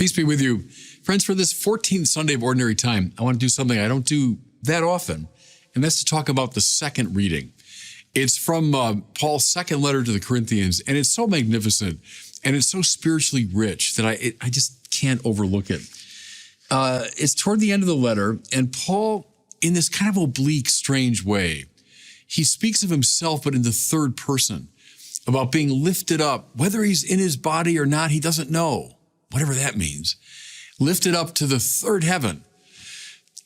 Peace be with you. Friends, for this 14th Sunday of Ordinary Time, I want to do something I don't do that often, and that's to talk about the second reading. It's from Paul's second letter to the Corinthians, and it's so magnificent, and it's so spiritually rich that I just can't overlook it. It's toward the end of the letter, and Paul, in this kind of oblique, strange way, he speaks of himself, but in the third person, about being lifted up. Whether he's in his body or not, he doesn't know, whatever that means. Lifted up to the third heaven.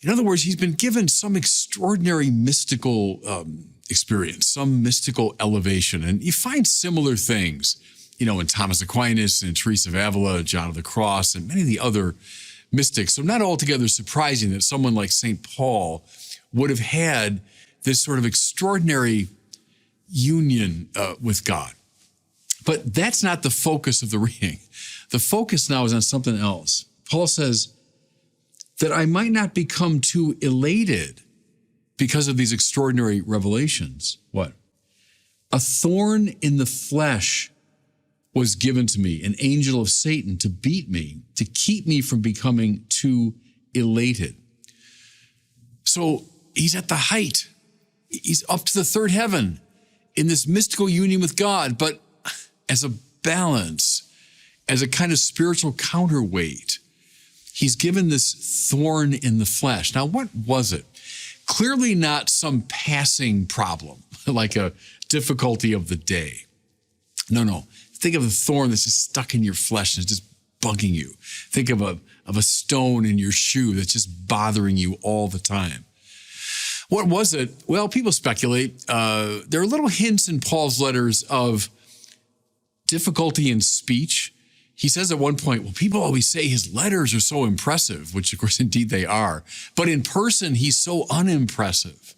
In other words, he's been given some extraordinary mystical experience, some mystical elevation. And you find similar things, in Thomas Aquinas and Teresa of Avila, John of the Cross, and many of the other mystics. So not altogether surprising that someone like St. Paul would have had this sort of extraordinary union with God. But that's not the focus of the reading. The focus now is on something else. Paul says that I might not become too elated because of these extraordinary revelations. What? A thorn in the flesh was given to me, an angel of Satan, to beat me, to keep me from becoming too elated. So he's at the height. He's up to the third heaven in this mystical union with God, but as a balance, as a kind of spiritual counterweight, he's given this thorn in the flesh. Now, what was it? Clearly not some passing problem, like a difficulty of the day. No. Think of a thorn that's just stuck in your flesh and it's just bugging you. Think of a stone in your shoe that's just bothering you all the time. What was it? Well, people speculate. There are little hints in Paul's letters of difficulty in speech. He says at one point, well, people always say his letters are so impressive, which of course, indeed they are. But in person, he's so unimpressive.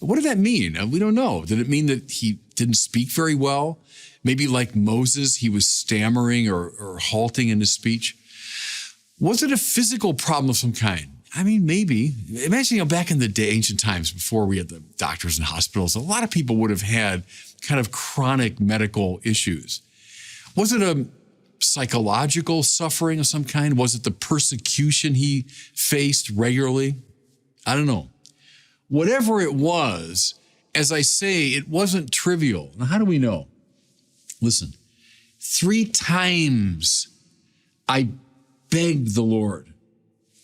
What did that mean? We don't know. Did it mean that he didn't speak very well? Maybe like Moses, he was stammering or halting in his speech. Was it a physical problem of some kind? I mean, maybe. Imagine, back in the day, ancient times, before we had the doctors and hospitals, a lot of people would have had kind of chronic medical issues. Was it a psychological suffering of some kind? Was it the persecution he faced regularly? I don't know. Whatever it was, as I say, it wasn't trivial. Now, how do we know? Listen, 3 times I begged the Lord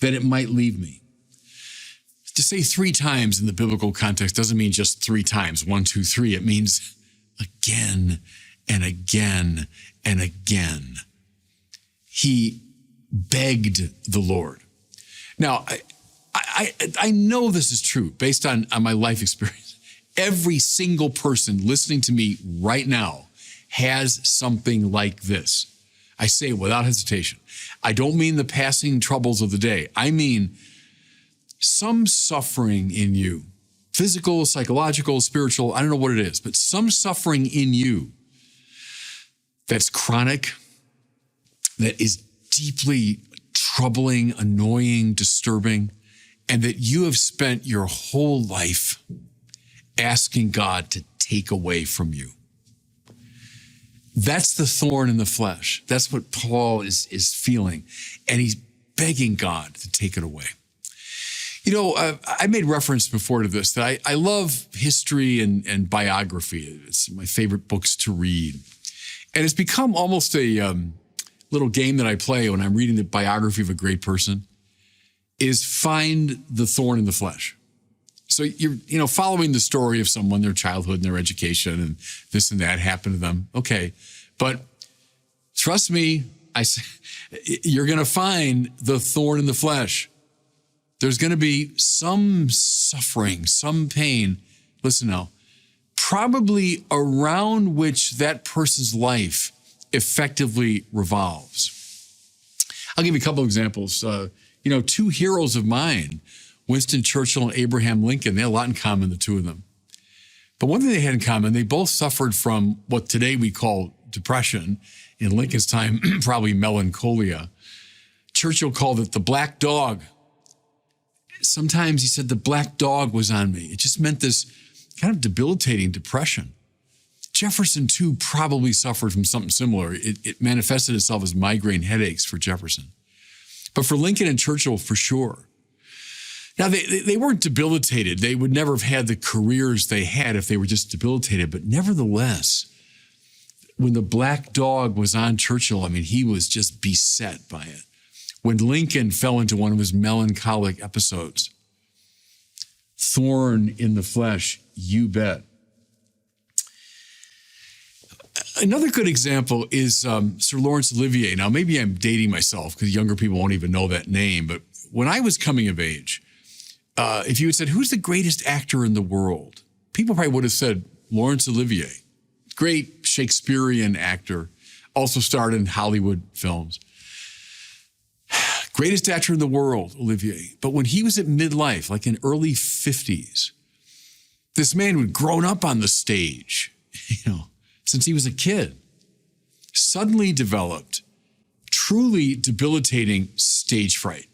that it might leave me. To say 3 times in the biblical context doesn't mean just 3 times, 1, 2, 3. It means again and again and again. He begged the Lord. Now, I know this is true based on my life experience. Every single person listening to me right now has something like this. I say it without hesitation. I don't mean the passing troubles of the day. I mean some suffering in you, physical, psychological, spiritual, I don't know what it is, but some suffering in you that's chronic, that is deeply troubling, annoying, disturbing, and that you have spent your whole life asking God to take away from you. That's the thorn in the flesh. That's what Paul is feeling. And he's begging God to take it away. I made reference before to this, that I love history and biography. It's my favorite books to read. And it's become almost a little game that I play when I'm reading the biography of a great person, is find the thorn in the flesh. So you're following the story of someone, their childhood and their education, and this and that happened to them. Okay, but trust me, you're going to find the thorn in the flesh. There's going to be some suffering, some pain. Listen now, probably around which that person's life effectively revolves. I'll give you a couple examples. 2 heroes of mine, Winston Churchill and Abraham Lincoln, they had a lot in common, the 2 of them. But one thing they had in common, they both suffered from what today we call depression. In Lincoln's time, probably melancholia. Churchill called it the black dog. Sometimes he said the black dog was on me. It just meant this kind of debilitating depression. Jefferson, too, probably suffered from something similar. It manifested itself as migraine headaches for Jefferson. But for Lincoln and Churchill, for sure. Now, they weren't debilitated. They would never have had the careers they had if they were just debilitated. But nevertheless, when the black dog was on Churchill, I mean, he was just beset by it. When Lincoln fell into one of his melancholic episodes, thorn in the flesh, you bet. Another good example is Sir Laurence Olivier. Now, maybe I'm dating myself because younger people won't even know that name. But when I was coming of age, if you had said, who's the greatest actor in the world? People probably would have said Laurence Olivier. Great Shakespearean actor, also starred in Hollywood films. Greatest actor in the world, Olivier. But when he was at midlife, like in early 50s, this man who'd grown up on the stage, since he was a kid, suddenly developed truly debilitating stage fright.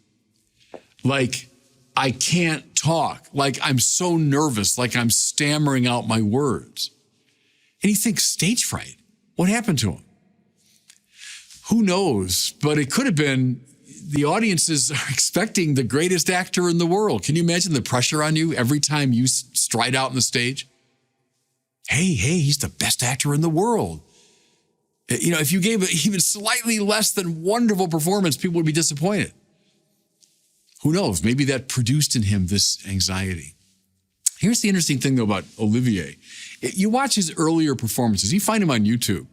Like, I can't talk. Like, I'm so nervous, like I'm stammering out my words. And he thinks, stage fright? What happened to him? Who knows? But it could have been the audiences are expecting the greatest actor in the world. Can you imagine the pressure on you every time you stride out on the stage? Hey, he's the best actor in the world. If you gave even slightly less than wonderful performance, people would be disappointed. Who knows? Maybe that produced in him this anxiety. Here's the interesting thing, though, about Olivier. You watch his earlier performances. You find him on YouTube.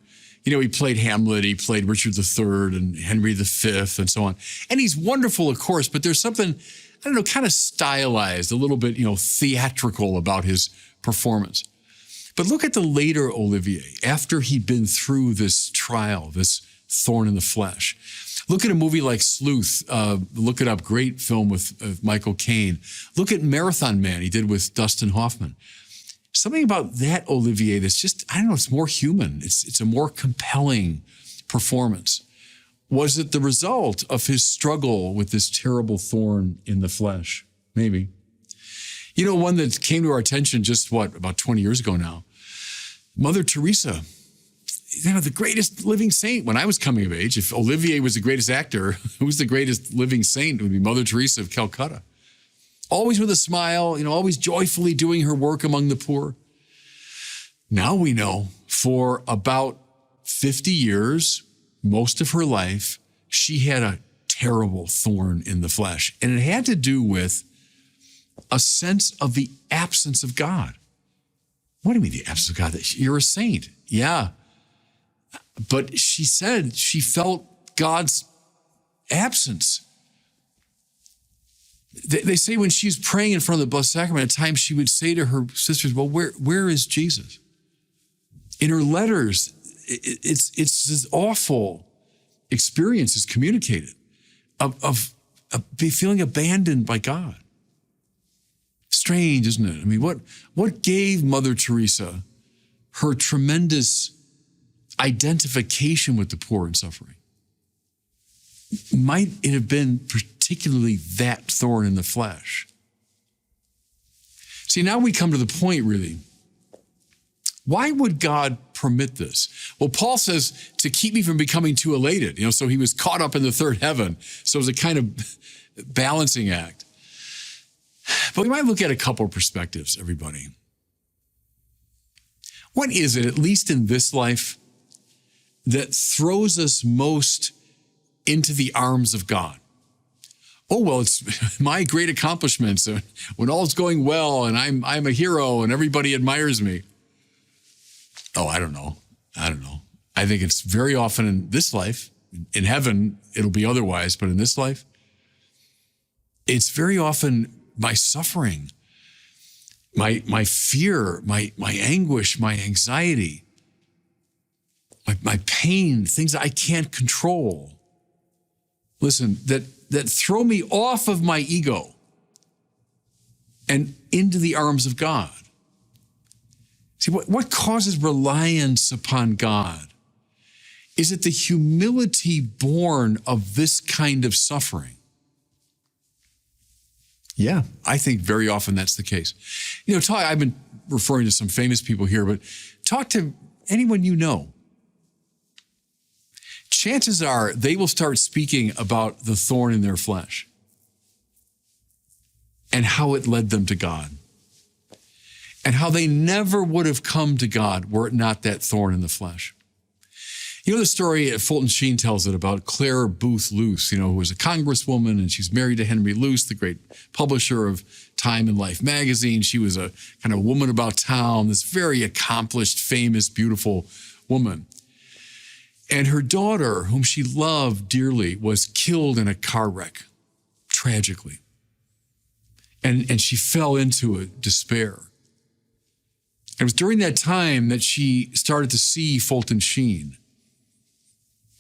He played Hamlet, he played Richard III and Henry V and so on. And he's wonderful, of course, but there's something, kind of stylized, a little bit, theatrical about his performance. But look at the later Olivier, after he'd been through this trial, this thorn in the flesh. Look at a movie like Sleuth. Look it up. Great film with Michael Caine. Look at Marathon Man he did with Dustin Hoffman. Something about that Olivier that's just, it's more human. It's a more compelling performance. Was it the result of his struggle with this terrible thorn in the flesh? Maybe. One that came to our attention just, about 20 years ago now? Mother Teresa. The greatest living saint when I was coming of age. If Olivier was the greatest actor, who was the greatest living saint? It would be Mother Teresa of Calcutta. Always with a smile, always joyfully doing her work among the poor. Now we know for about 50 years, most of her life, she had a terrible thorn in the flesh. And it had to do with a sense of the absence of God. What do you mean the absence of God? You're a saint. Yeah. But she said she felt God's absence. They say when she's praying in front of the Blessed Sacrament, at times she would say to her sisters, well, where is Jesus? In her letters, it's this awful experience is communicated of feeling abandoned by God. Strange, isn't it? I mean, what gave Mother Teresa her tremendous identification with the poor and suffering? Might it have been particularly that thorn in the flesh? See, now we come to the point, really. Why would God permit this? Well, Paul says to keep me from becoming too elated, so he was caught up in the third heaven. So it was a kind of balancing act. But we might look at a couple of perspectives, everybody. What is it, at least in this life, that throws us most into the arms of God? Oh, well, it's my great accomplishments when all's going well and I'm a hero and everybody admires me. Oh, I don't know. I think it's very often in this life. In heaven, it'll be otherwise, but in this life, it's very often my suffering, my fear, my anguish, my anxiety, my pain, things that I can't control. Listen, that throw me off of my ego and into the arms of God. See, what causes reliance upon God? Is it the humility born of this kind of suffering? Yeah, I think very often that's the case. I've been referring to some famous people here, but talk to anyone you know. chances are they will start speaking about the thorn in their flesh and how it led them to God and how they never would have come to God were it not that thorn in the flesh. You know the story, Fulton Sheen tells it about Claire Booth Luce, who was a congresswoman, and she's married to Henry Luce, the great publisher of Time and Life magazine. She was a kind of woman about town, this very accomplished, famous, beautiful woman. And her daughter, whom she loved dearly, was killed in a car wreck, tragically. And she fell into a despair. It was during that time that she started to see Fulton Sheen,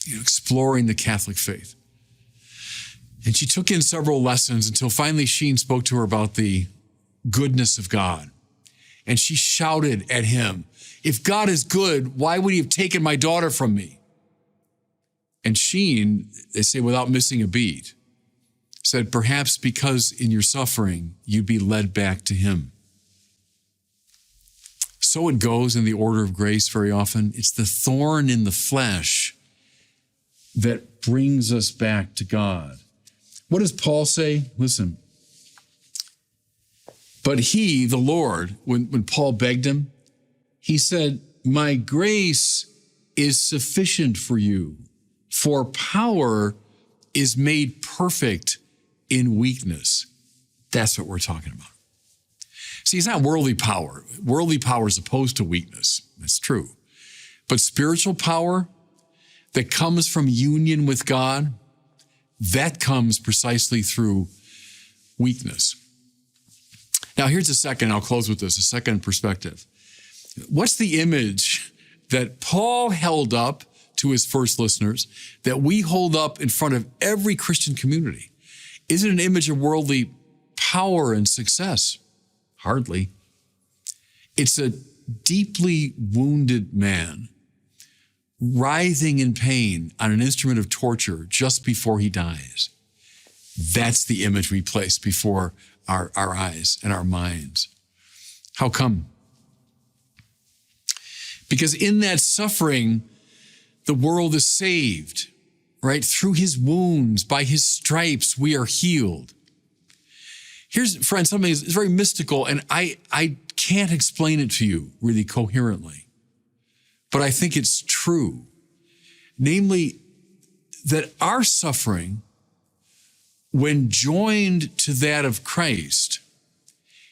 exploring the Catholic faith. And she took in several lessons until finally Sheen spoke to her about the goodness of God. And she shouted at him, "If God is good, why would he have taken my daughter from me?" And Sheen, they say without missing a beat, said, "Perhaps because in your suffering, you'd be led back to him." So it goes in the order of grace very often. It's the thorn in the flesh that brings us back to God. What does Paul say? Listen. But he, the Lord, when Paul begged him, he said, "My grace is sufficient for you, for power is made perfect in weakness." That's what we're talking about. See, it's not worldly power. Worldly power is opposed to weakness. That's true. But spiritual power that comes from union with God, that comes precisely through weakness. Now, here's a second, I'll close with this, a second perspective. What's the image that Paul held up to his first listeners that we hold up in front of every Christian community? Is it an image of worldly power and success? Hardly. It's a deeply wounded man writhing in pain on an instrument of torture just before he dies. That's the image we place before our eyes and our minds. How come? Because in that suffering, the world is saved, right? Through his wounds, by his stripes, we are healed. Here's, friends, something that's very mystical, and I can't explain it to you really coherently. But I think it's true, namely that our suffering, when joined to that of Christ,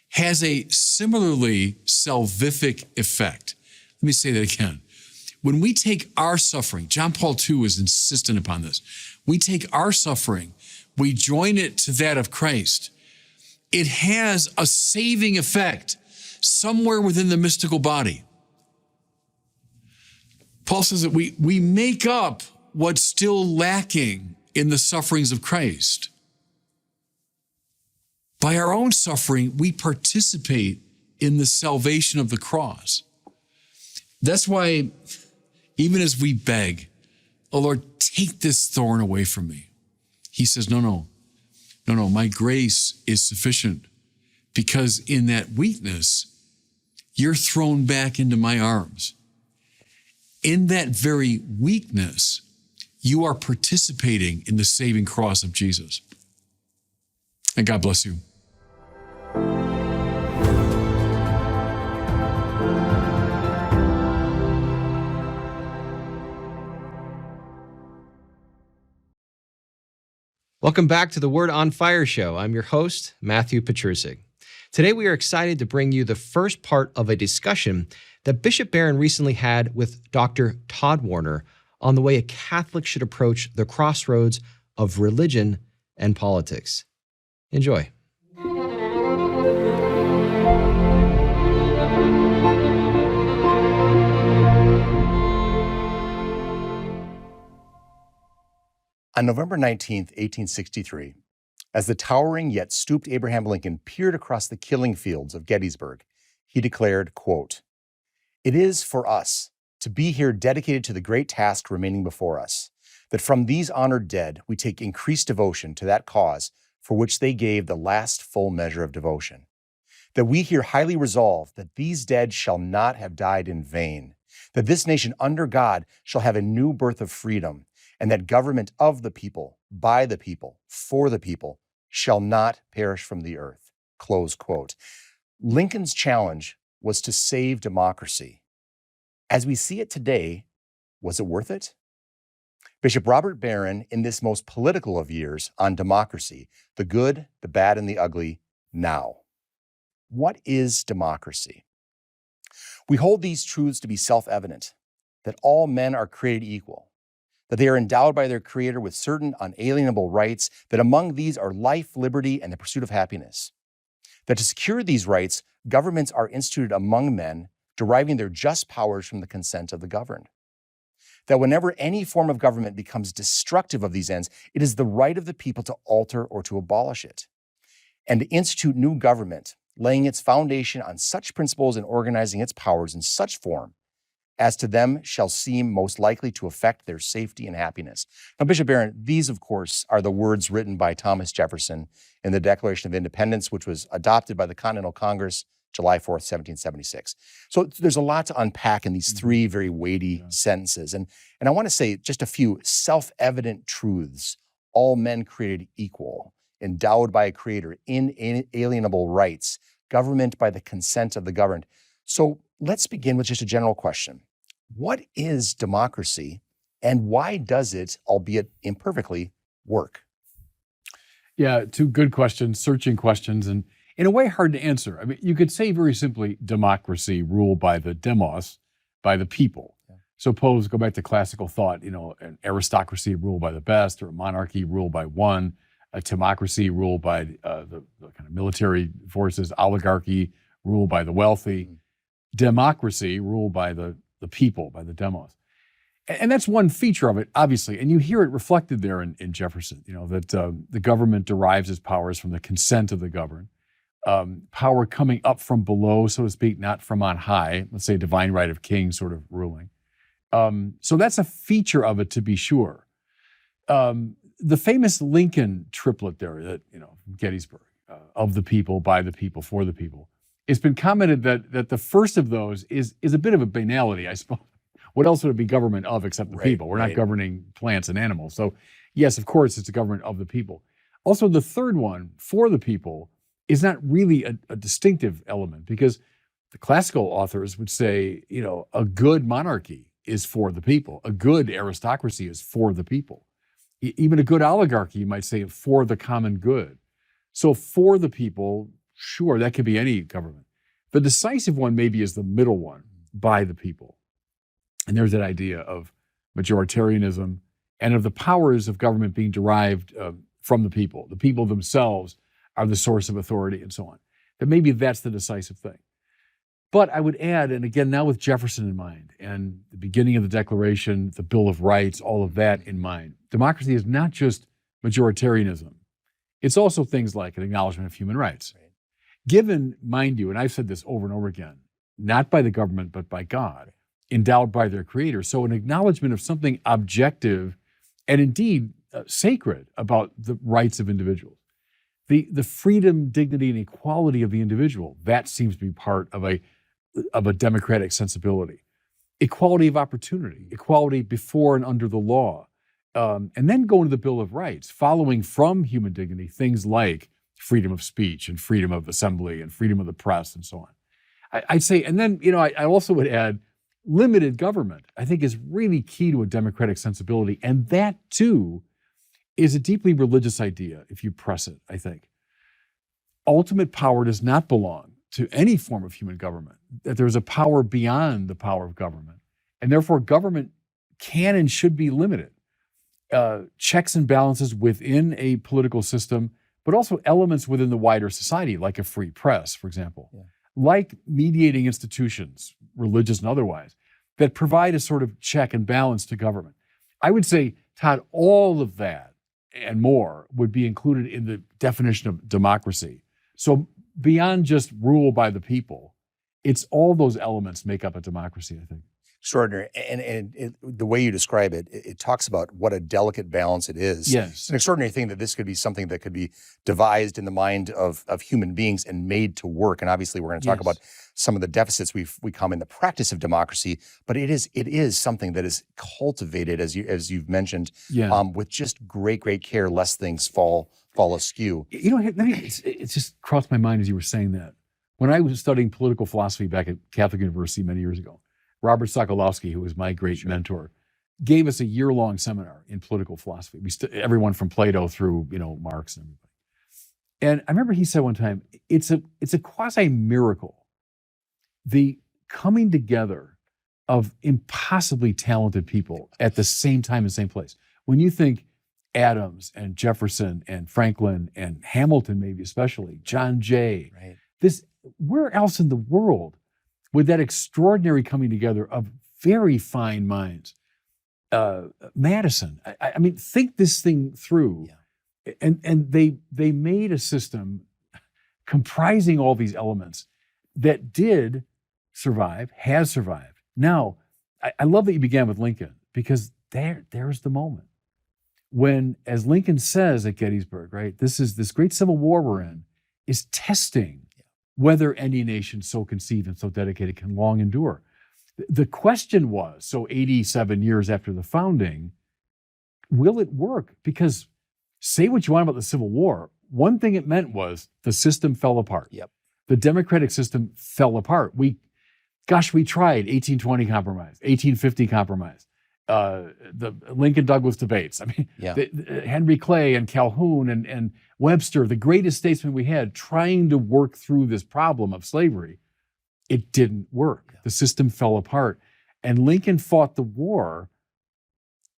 has a similarly salvific effect. Let me say that again. When we take our suffering, John Paul II is insistent upon this. We take our suffering, we join it to that of Christ. It has a saving effect somewhere within the mystical body. Paul says that we make up what's still lacking in the sufferings of Christ. By our own suffering, we participate in the salvation of the cross. That's why, even as we beg, "Oh Lord, take this thorn away from me," he says, no, my grace is sufficient, because in that weakness, you're thrown back into my arms. In that very weakness, you are participating in the saving cross of Jesus. And God bless you. Welcome back to the Word on Fire show. I'm your host, Matthew Petrusik. Today we are excited to bring you the first part of a discussion that Bishop Barron recently had with Dr. Todd Warner on the way a Catholic should approach the crossroads of religion and politics. Enjoy. On November 19, 1863, as the towering yet stooped Abraham Lincoln peered across the killing fields of Gettysburg, he declared, quote, "It is for us to be here dedicated to the great task remaining before us, that from these honored dead we take increased devotion to that cause for which they gave the last full measure of devotion, that we here highly resolve that these dead shall not have died in vain, that this nation under God shall have a new birth of freedom, and that government of the people, by the people, for the people, shall not perish from the earth. Close quote. Lincoln's challenge was to save democracy. As we see it today, was it worth it? Bishop Robert Barron, in this most political of years on democracy, the good, the bad, and the ugly, now. What is democracy? We hold these truths to be self-evident, that all men are created equal, that they are endowed by their Creator with certain unalienable rights, that among these are life, liberty, and the pursuit of happiness. That to secure these rights, governments are instituted among men, deriving their just powers from the consent of the governed. That whenever any form of government becomes destructive of these ends, it is the right of the people to alter or to abolish it, and to institute new government, laying its foundation on such principles and organizing its powers in such form as to them shall seem most likely to affect their safety and happiness. Now, Bishop Barron, these, of course, are the words written by Thomas Jefferson in the Declaration of Independence, which was adopted by the Continental Congress July 4th, 1776. So there's a lot to unpack in these three very weighty sentences. And I want to say just a few self-evident truths. All men created equal, endowed by a Creator, inalienable rights, government by the consent of the governed. So let's begin with just a general question. What is democracy, and why does it, albeit imperfectly, work? Yeah, two good questions, searching questions, and in a way hard to answer. I mean, you could say very simply, democracy ruled by the demos, by the people. Yeah. Suppose, go back to classical thought, an aristocracy ruled by the best, or a monarchy ruled by one, a timocracy ruled by the kind of military forces, oligarchy ruled by the wealthy, democracy ruled by the people, by the demos. And that's one feature of it, obviously, and you hear it reflected there in Jefferson, that the government derives its powers from the consent of the governed. Power coming up from below, so to speak, not from on high, let's say divine right of king sort of ruling. So that's a feature of it, to be sure. The famous Lincoln triplet there, that, Gettysburg, of the people, by the people, for the people, it's been commented that the first of those is a bit of a banality, I suppose. What else would it be government of except the people? We're not governing plants and animals. So yes, of course, it's a government of the people. Also, the third one, for the people, is not really a distinctive element, because the classical authors would say, a good monarchy is for the people. A good aristocracy is for the people. Even a good oligarchy, you might say, for the common good. So for the people, sure, that could be any government. The decisive one maybe is the middle one, by the people. And there's that idea of majoritarianism and of the powers of government being derived from the people. The people themselves are the source of authority and so on. That maybe that's the decisive thing. But I would add, and again, now with Jefferson in mind, and the beginning of the Declaration, the Bill of Rights, all of that in mind, democracy is not just majoritarianism. It's also things like an acknowledgement of human rights. Right. Given, mind you, and I've said this over and over again, not by the government, but by God, endowed by their Creator. So an acknowledgement of something objective and indeed sacred about the rights of individuals. The freedom, dignity, and equality of the individual, that seems to be part of a democratic sensibility. Equality of opportunity, equality before and under the law. And then go into the Bill of Rights, following from human dignity, things like freedom of speech and freedom of assembly and freedom of the press and so on. I'd say, and then, I also would add, limited government, I think, is really key to a democratic sensibility. And that, too, is a deeply religious idea, if you press it, I think. Ultimate power does not belong to any form of human government, that there's a power beyond the power of government. And therefore, government can and should be limited. Checks and balances within a political system, but also elements within the wider society, like a free press, for example, like mediating institutions, religious and otherwise, that provide a sort of check and balance to government. I would say, Todd, all of that and more would be included in the definition of democracy. So beyond just rule by the people, it's all those elements make up a democracy, I think. Extraordinary. And the way you describe it, it talks about what a delicate balance it is. Yes. It's an extraordinary thing that this could be something that could be devised in the mind of human beings and made to work. And obviously we're going to talk about some of the deficits we come in the practice of democracy, but it is something that is cultivated, as you've mentioned, with just great care, lest things fall askew. You know, it just crossed my mind as you were saying that. When I was studying political philosophy back at Catholic University many years ago, Robert Sokolowski, who was my great mentor, gave us a year-long seminar in political philosophy. Everyone from Plato through, Marx and everybody. And I remember he said one time, it's a quasi-miracle, the coming together of impossibly talented people at the same time in the same place. When you think Adams and Jefferson and Franklin and Hamilton, maybe especially, John Jay, where else in the world with that extraordinary coming together of very fine minds? Madison, I mean, think this thing through. And they made a system comprising all these elements that did survive, has survived. Now, I love that you began with Lincoln, because there's the moment when, as Lincoln says at Gettysburg, right, this great Civil War we're in is testing whether any nation so conceived and so dedicated can long endure. The question was, so 87 years after the founding, will it work? Because say what you want about the Civil War, one thing it meant was the system fell apart. The democratic system fell apart. We tried 1820 compromise, 1850 compromise, the Lincoln-Douglas debates. I mean, Henry Clay and Calhoun and Webster, the greatest statesmen we had, trying to work through this problem of slavery. It didn't work. The system fell apart. And Lincoln fought the war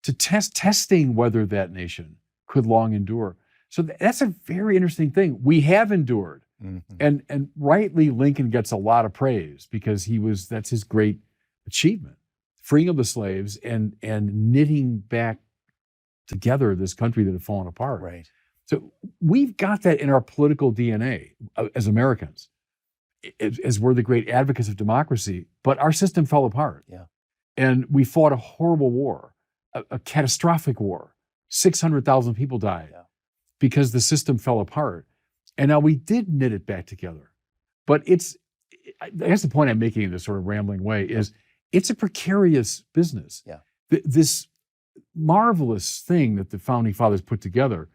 to testing whether that nation could long endure. So that's a very interesting thing. We have endured. Mm-hmm. And rightly, Lincoln gets a lot of praise because that's his great achievement. Freeing of the slaves and knitting back together this country that had fallen apart. Right. So we've got that in our political DNA as Americans, as we're the great advocates of democracy, but our system fell apart. And we fought a horrible war, a catastrophic war. 600,000 people died because the system fell apart. And now we did knit it back together. But I guess the point I'm making in this sort of rambling way is, it's a precarious business. This marvelous thing that the founding fathers put together,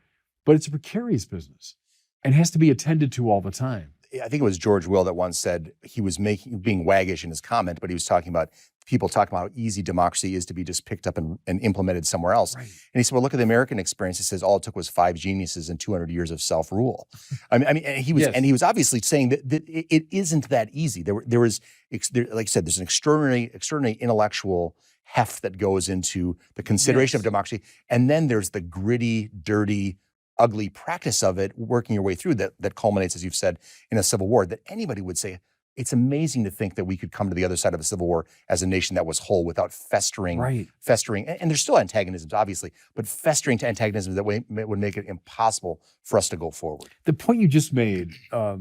but it's a precarious business and has to be attended to all the time. I think it was George Will that once said he was being waggish in his comment, but he was talking about people talking about how easy democracy is to be just picked up and implemented somewhere else. Right. And he said, well, look at the American experience. He says all it took was 5 geniuses and 200 years of self-rule. I mean, and he was obviously saying that it isn't that easy. There was, like I said, there's an extraordinary intellectual heft that goes into the consideration of democracy. And then there's the gritty, dirty, ugly practice of it, working your way through that culminates, as you've said, in a civil war, that anybody would say, it's amazing to think that we could come to the other side of a civil war as a nation that was whole without festering. And there's still antagonisms, obviously, but festering to antagonisms that would make it impossible for us to go forward. The point you just made,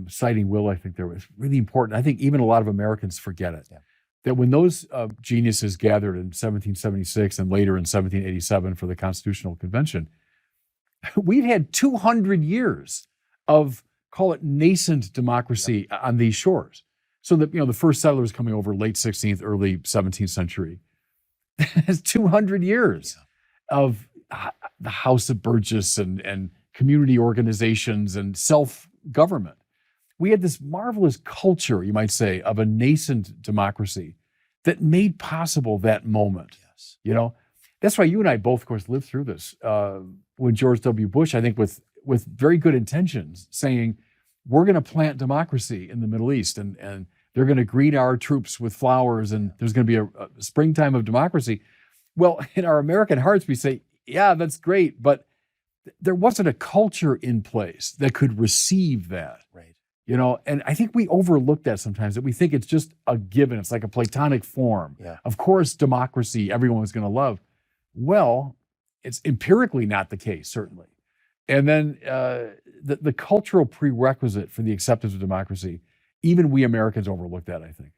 citing Will, I think there was really important. I think even a lot of Americans forget it. That when those geniuses gathered in 1776 and later in 1787 for the Constitutional Convention, we've had 200 years of, call it, nascent democracy on these shores. So that, the first settlers coming over late 16th, early 17th century, has 200 years of the House of Burgess and community organizations and self-government. We had this marvelous culture, you might say, of a nascent democracy that made possible that moment. That's why you and I both, of course, lived through this. When George W. Bush, I think with very good intentions, saying, we're going to plant democracy in the Middle East and they're going to greet our troops with flowers and there's going to be a springtime of democracy. Well, in our American hearts, we say, yeah, that's great, but there wasn't a culture in place that could receive that. Right. And I think we overlook that sometimes, that we think it's just a given. It's like a Platonic form. Of course, democracy, everyone was going to love. Well, it's empirically not the case, certainly. And then the cultural prerequisite for the acceptance of democracy, even we Americans overlook that, I think.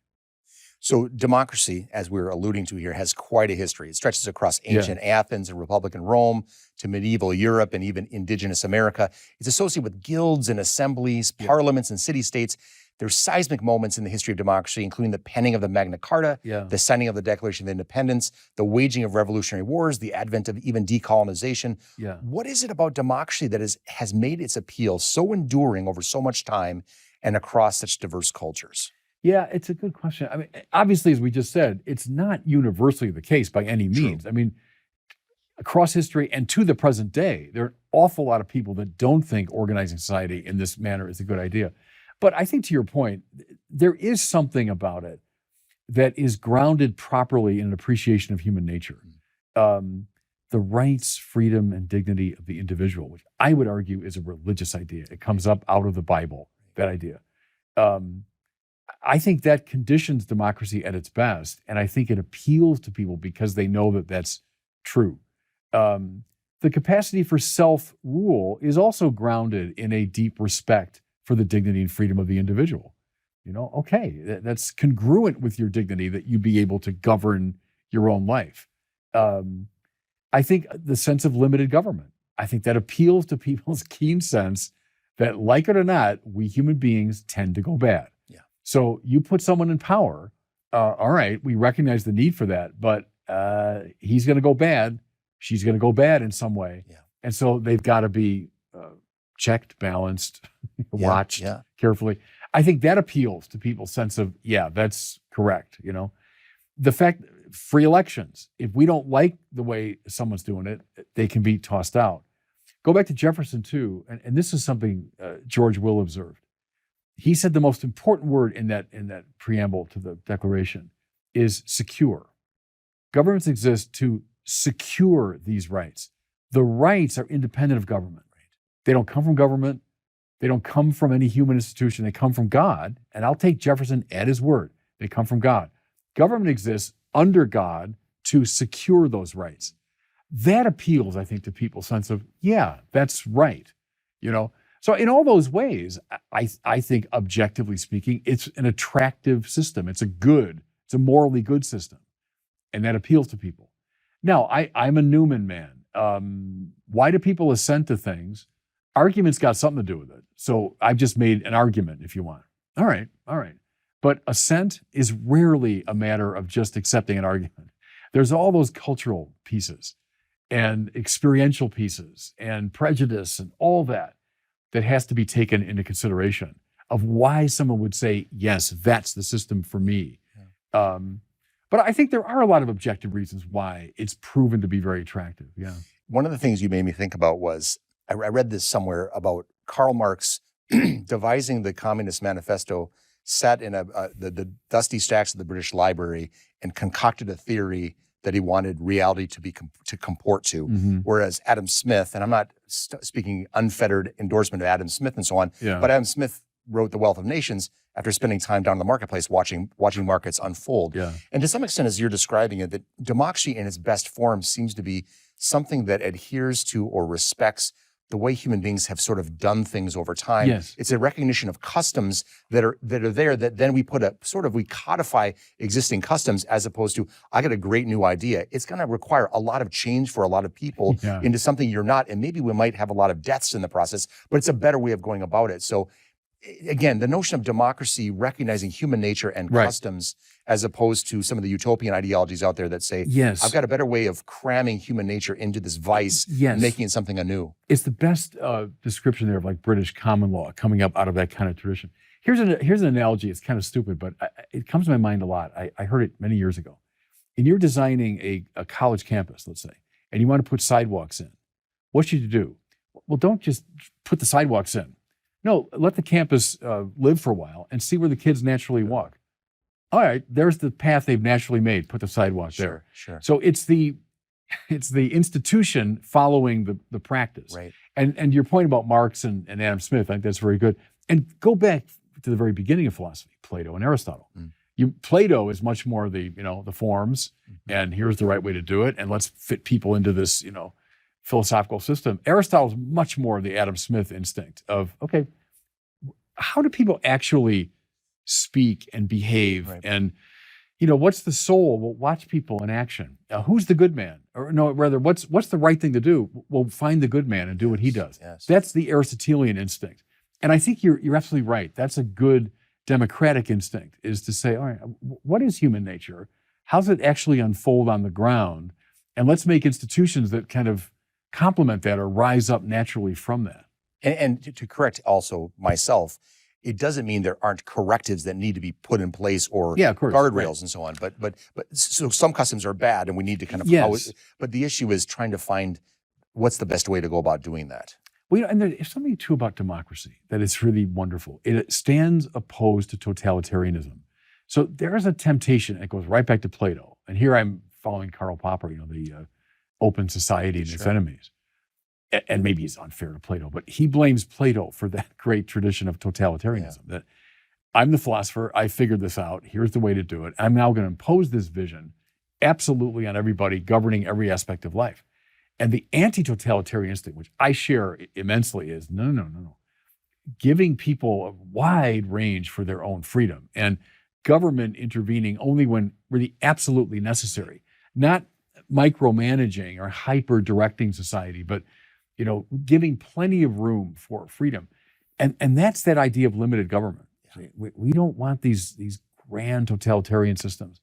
So democracy, as we're alluding to here, has quite a history. It stretches across ancient Athens and Republican Rome to medieval Europe and even indigenous America. It's associated with guilds and assemblies, parliaments and city-states. There's seismic moments in the history of democracy, including the penning of the Magna Carta, the signing of the Declaration of Independence, the waging of revolutionary wars, the advent of even decolonization. What is it about democracy that has made its appeal so enduring over so much time and across such diverse cultures? Yeah, it's a good question. I mean, obviously, as we just said, it's not universally the case by any means. I mean, across history and to the present day, there are an awful lot of people that don't think organizing society in this manner is a good idea. But I think to your point, there is something about it that is grounded properly in an appreciation of human nature. The rights, freedom, and dignity of the individual, which I would argue is a religious idea. It comes up out of the Bible, that idea. I think that conditions democracy at its best, and I think it appeals to people because they know that that's true. The capacity for self-rule is also grounded in a deep respect for the dignity and freedom of the individual. You know, okay, that's congruent with your dignity that you be able to govern your own life. I think the sense of limited government, I think that appeals to people's keen sense that, like it or not, we human beings tend to go bad. So you put someone in power, all right, we recognize the need for that, but he's going to go bad, she's going to go bad in some way. And so they've got to be checked, balanced, watched carefully. I think that appeals to people's sense of, that's correct. You know, the fact, free elections, if we don't like the way someone's doing it, they can be tossed out. Go back to Jefferson too, and this is something George Will observed. He said the most important word in that preamble to the Declaration is secure. Governments exist to secure these rights. The rights are independent of government. They don't come from government. They don't come from any human institution. They come from God. And I'll take Jefferson at his word. They come from God. Government exists under God to secure those rights. That appeals, I think, to people's sense of, that's right. You know, so in all those ways, I think, objectively speaking, it's an attractive system. It's a morally good system. And that appeals to people. Now, I'm a Newman man. Why do people assent to things? Argument's got something to do with it. So I've just made an argument, if you want. All right. But assent is rarely a matter of just accepting an argument. There's all those cultural pieces and experiential pieces and prejudice and all that has to be taken into consideration of why someone would say, yes, that's the system for me. But I think there are a lot of objective reasons why it's proven to be very attractive. One of the things you made me think about was, I read this somewhere about Karl Marx devising the Communist Manifesto, sat in the dusty stacks of the British Library and concocted a theory that he wanted reality to comport to. Whereas Adam Smith, and I'm not speaking unfettered endorsement of Adam Smith and so on, but Adam Smith wrote The Wealth of Nations after spending time down in the marketplace watching markets unfold. And to some extent, as you're describing it, that democracy in its best form seems to be something that adheres to or respects the way human beings have sort of done things over time. It's a recognition of customs that are there that then we we codify existing customs as opposed to, I got a great new idea. It's going to require a lot of change for a lot of people into something you're not. And maybe we might have a lot of deaths in the process, but it's a better way of going about it. So again, the notion of democracy recognizing human nature and customs as opposed to some of the utopian ideologies out there that say, I've got a better way of cramming human nature into this vice and making it something anew. It's the best description there of like British common law coming up out of that kind of tradition. Here's an analogy. It's kind of stupid, but it comes to my mind a lot. I heard it many years ago. And you're designing a college campus, let's say, and you want to put sidewalks in. What should you do? Well, don't just put the sidewalks in. No, let the campus live for a while and see where the kids naturally walk. All right, there's the path they've naturally made. Put the sidewalk there. So it's the institution following the practice. And your point about Marx and Adam Smith, I think that's very good. And go back to the very beginning of philosophy, Plato and Aristotle. Plato is much more the forms, and here's the right way to do it, and let's fit people into this philosophical system. Aristotle's much more the Adam Smith instinct of, okay, how do people actually speak and behave? And what's the soul? Well, watch people in action. Who's the good man? Or no, rather, what's the right thing to do? Well, find the good man and do what he does. Yes. That's the Aristotelian instinct. And I think you're absolutely right. That's a good democratic instinct, is to say, all right, what is human nature? How does it actually unfold on the ground? And let's make institutions that kind of complement that or rise up naturally from that. And to correct also myself, it doesn't mean there aren't correctives that need to be put in place or Yeah, of course, guardrails right. and so on. But so some customs are bad and we need to kind of Yes. but the issue is trying to find what's the best way to go about doing that. Well, and there's something too about democracy that is really wonderful. It stands opposed to totalitarianism. So there is a temptation. It goes right back to Plato. And here I'm following Karl Popper, the open society and its Sure. enemies. And maybe he's unfair to Plato, but he blames Plato for that great tradition of totalitarianism. That I'm the philosopher, I figured this out, here's the way to do it. I'm now going to impose this vision absolutely on everybody, governing every aspect of life. And the anti-totalitarian instinct, which I share immensely, is no. Giving people a wide range for their own freedom and government intervening only when really absolutely necessary, not micromanaging or hyper-directing society, but giving plenty of room for freedom. And that's that idea of limited government. We don't want these grand totalitarian systems.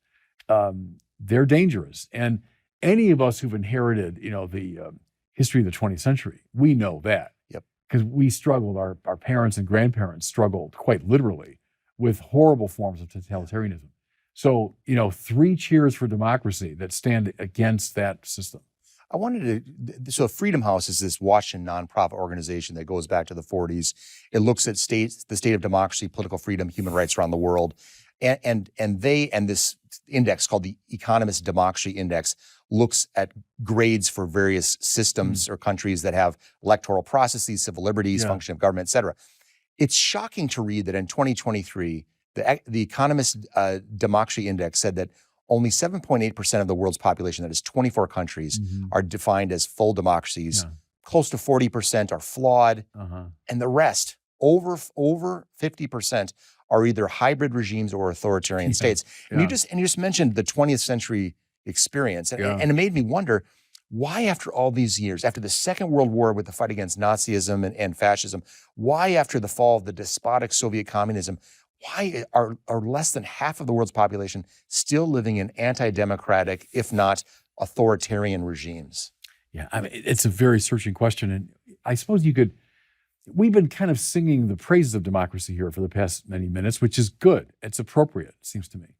They're dangerous. And any of us who've inherited, the history of the 20th century, we know that. Yep. Because we struggled, our parents and grandparents struggled quite literally with horrible forms of totalitarianism. So, 3 cheers for democracy that stand against that system. I wanted to, so Freedom House is this Washington nonprofit organization that goes back to the 40s. It looks at the state of democracy, political freedom, human rights around the world. And this index called the Economist Democracy Index looks at grades for various systems or countries that have electoral processes, civil liberties, function of government, et cetera. It's shocking to read that in 2023, the Economist Democracy Index said that only 7.8% of the world's population, that is 24 countries, are defined as full democracies. Yeah. Close to 40% are flawed. And the rest, over 50%, are either hybrid regimes or authoritarian states. And you just mentioned the 20th century experience. And it made me wonder, why after all these years, after the Second World War with the fight against Nazism and fascism, why after the fall of the despotic Soviet communism, why are less than half of the world's population still living in anti-democratic, if not authoritarian regimes? Yeah, I mean, it's a very searching question. And I suppose we've been kind of singing the praises of democracy here for the past many minutes, which is good. It's appropriate, it seems to me.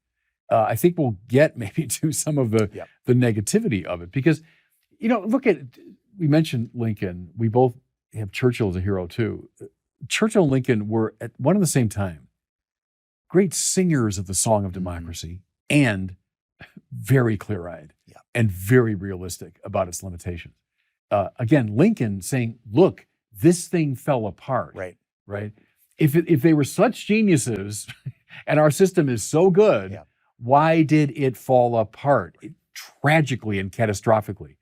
I think we'll get maybe to some of the negativity of it because, we mentioned Lincoln. We both have Churchill as a hero too. Churchill and Lincoln were at one and the same time great singers of the song of democracy and very clear-eyed and very realistic about its limitations. Again, Lincoln saying, look, this thing fell apart. Right? If they were such geniuses and our system is so good, why did it fall apart tragically and catastrophically?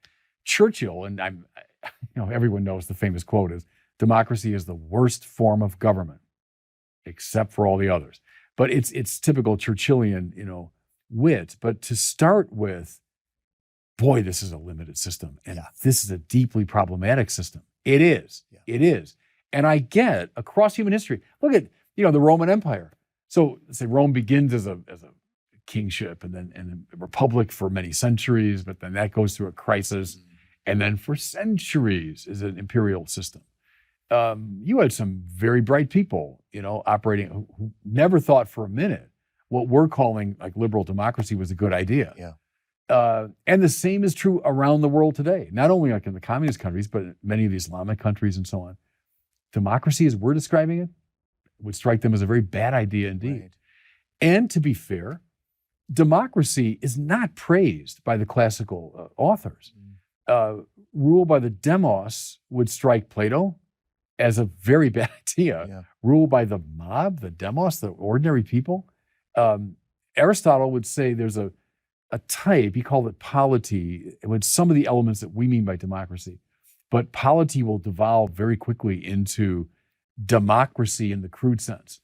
Churchill, and everyone knows the famous quote is, democracy is the worst form of government, except for all the others. But it's typical Churchillian, wit. But to start with, boy, this is a limited system. And this is a deeply problematic system. It is. Yeah. It is. And I get across human history, look at, the Roman Empire. So let's say Rome begins as a kingship and a republic for many centuries, but then that goes through a crisis. And then for centuries is an imperial system. You had some very bright people, operating who never thought for a minute what we're calling like liberal democracy was a good idea. And the same is true around the world today, not only like in the communist countries, but in many of the Islamic countries and so on. Democracy, as we're describing it, would strike them as a very bad idea indeed. Right. And to be fair, democracy is not praised by the classical authors. Rule by the demos would strike Plato as a very bad idea. Rule by the mob, the demos, the ordinary people. Aristotle would say there's a type, he called it polity, with some of the elements that we mean by democracy. But polity will devolve very quickly into democracy in the crude sense.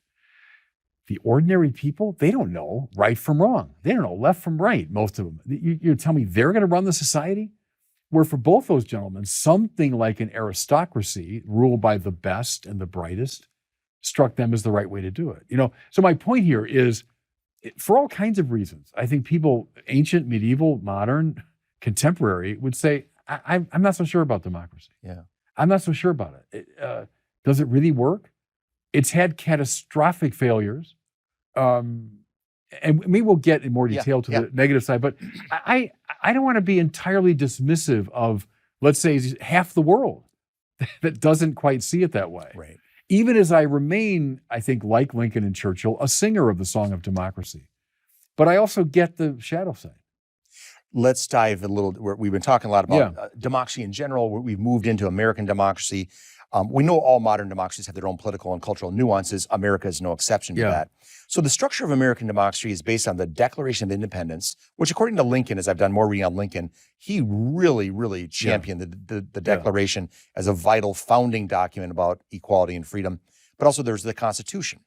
the ordinary people, they don't know right from wrong. They don't know left from right, most of them. You tell me they're going to run the society? Where for both those gentlemen, something like an aristocracy ruled by the best and the brightest struck them as the right way to do it. So my point here is, for all kinds of reasons, I think people, ancient, medieval, modern, contemporary, would say, I'm not so sure about democracy. Yeah. I'm not so sure about it. Does it really work? It's had catastrophic failures. And maybe we'll get in more detail to the negative side, but I don't want to be entirely dismissive of, let's say, half the world that doesn't quite see it that way. Right. Even as I remain, I think, like Lincoln and Churchill, a singer of the song of democracy. But I also get the shadow side. Let's dive a little. We've been talking a lot about democracy in general. We've moved into American democracy. We know all modern democracies have their own political and cultural nuances. America is no exception to that. So the structure of American democracy is based on the Declaration of Independence, which, according to Lincoln, as I've done more reading on Lincoln, he really, really championed the Declaration as a vital founding document about equality and freedom. But also there's the Constitution.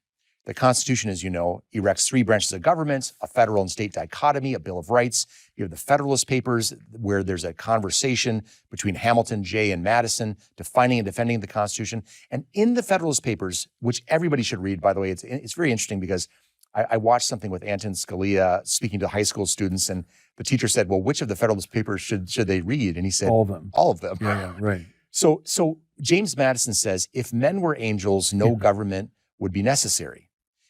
The Constitution, as you know, erects three branches of government, a federal and state dichotomy, a Bill of Rights. You have the Federalist Papers, where there's a conversation between Hamilton, Jay, and Madison defining and defending the Constitution. And in the Federalist Papers, which everybody should read, by the way, it's very interesting because I watched something with Anton Scalia speaking to high school students, and the teacher said, well, which of the Federalist Papers should they read? And he said, all of them. All of them. Yeah, right. So James Madison says, if men were angels, no government would be necessary.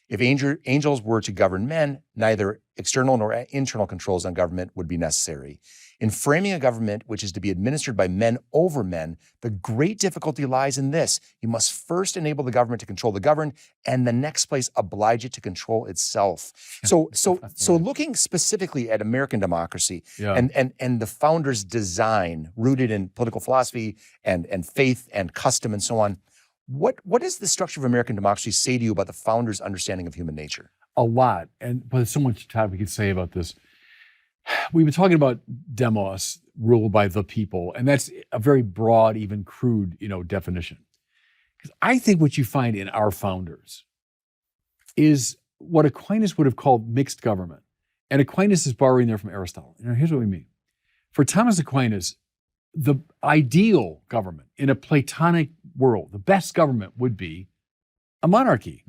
If angels were to govern men, neither external nor internal controls on government would be necessary. In framing a government which is to be administered by men over men, the great difficulty lies in this. You must first enable the government to control the governed, and the next place oblige it to control itself. So looking specifically at American democracy and the founders' design rooted in political philosophy and faith and custom and so on, what does the structure of American democracy say to you about the founders' understanding of human nature? A lot, but there's so much Todd we could say about this. We've been talking about demos, ruled by the people, and that's a very broad, even crude, definition. Because I think what you find in our founders is what Aquinas would have called mixed government, and Aquinas is borrowing there from Aristotle. Here's what we mean. For Thomas Aquinas, the ideal government in a Platonic world, the best government would be a monarchy.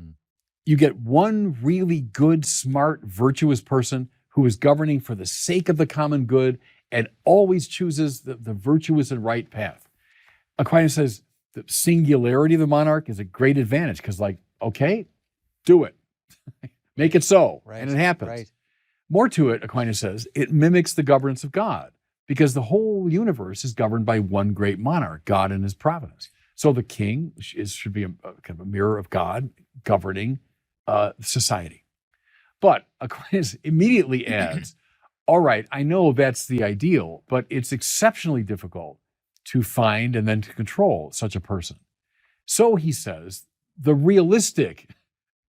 You get one really good, smart, virtuous person who is governing for the sake of the common good and always chooses the virtuous and right path. Aquinas says the singularity of the monarch is a great advantage because, okay, do it. Make it so. Right. And it happens. Right. More to it, Aquinas says, it mimics the governance of God because the whole universe is governed by one great monarch, God and his providence. So the king should be kind of a mirror of God governing society. But Aquinas immediately adds, all right, I know that's the ideal, but it's exceptionally difficult to find and then to control such a person. So he says, the realistic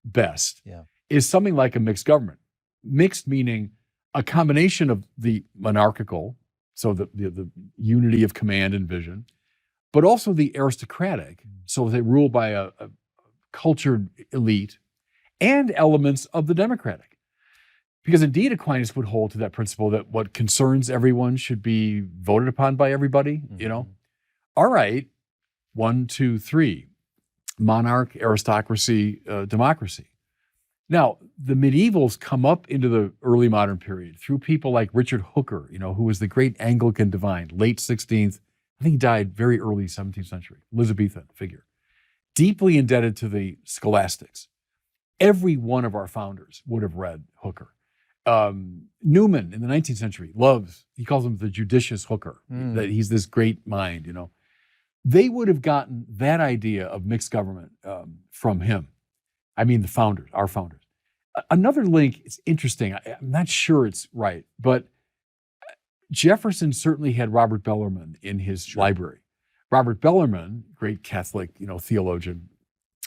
best is something like a mixed government. Mixed meaning a combination of the monarchical, so the unity of command and vision, but also the aristocratic, so they rule by a cultured elite, and elements of the democratic. Because indeed Aquinas would hold to that principle that what concerns everyone should be voted upon by everybody, All right, 1, 2, 3, monarch, aristocracy, democracy. Now, the medievals come up into the early modern period through people like Richard Hooker, who was the great Anglican divine, late 16th, I think he died very early 17th century, Elizabethan figure, deeply indebted to the scholastics. Every one of our founders would have read Hooker. Newman in the 19th century he calls him the judicious Hooker, that he's this great mind, They would have gotten that idea of mixed government from him. I mean, the founders, our founders. Another link, it's interesting, I'm not sure it's right, but Jefferson certainly had Robert Bellarmine in his library. Robert Bellarmine, great Catholic, theologian,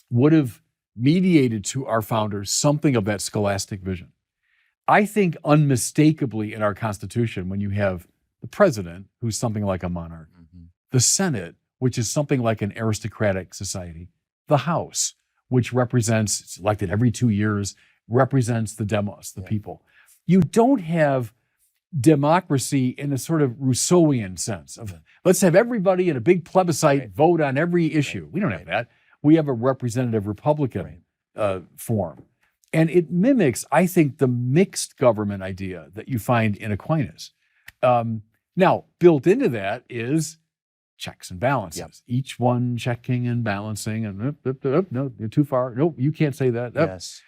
would have mediated to our founders something of that scholastic vision. I think unmistakably in our Constitution, when you have the president, who's something like a monarch, the Senate, which is something like an aristocratic society, the House, which represents, it's elected every 2 years, represents the demos, the people. You don't have democracy in a sort of Rousseauian sense of let's have everybody in a big plebiscite vote on every issue. We don't have that. We have a representative Republican form. And it mimics, I think, the mixed government idea that you find in Aquinas. Now, built into that is checks and balances. Each one checking and balancing, and no, you're too far. Nope, you can't say that. Yes.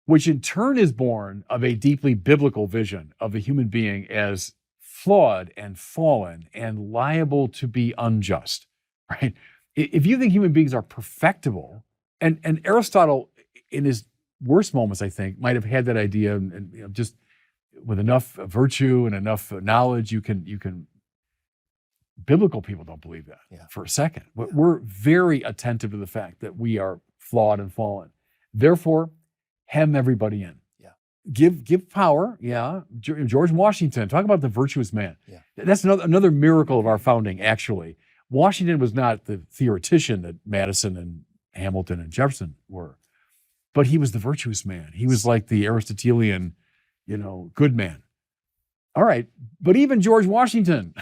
Which in turn is born of a deeply biblical vision of the human being as flawed and fallen and liable to be unjust, right? If you think human beings are perfectible, and Aristotle, in his worst moments, I think, might have had that idea, and just with enough virtue and enough knowledge, you can. Biblical people don't believe that for a second. We're very attentive to the fact that we are flawed and fallen. Therefore, hem everybody in. Give power. George Washington, talk about the virtuous man. That's another miracle of our founding, actually. Washington was not the theoretician that Madison and Hamilton and Jefferson were, but he was the virtuous man. He was like the Aristotelian, good man. All right, but even George Washington,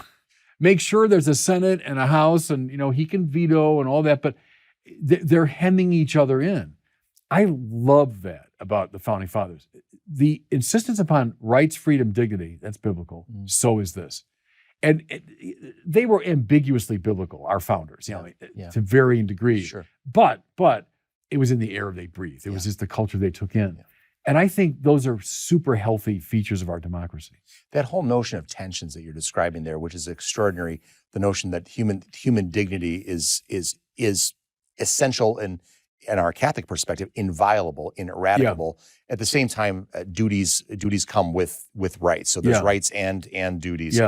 make sure there's a Senate and a House, and he can veto and all that, but they're hemming each other in. I love that about the Founding Fathers. The insistence upon rights, freedom, dignity, that's biblical. So is this. And they were ambiguously biblical, our founders, to varying degrees. Sure. But it was in the air they breathed. It was just the culture they took in. And I think those are super healthy features of our democracy. That whole notion of tensions that you're describing there, which is extraordinary, the notion that human dignity is essential and in our Catholic perspective, inviolable, ineradicable. At the same time, duties come with rights. So there's rights and duties.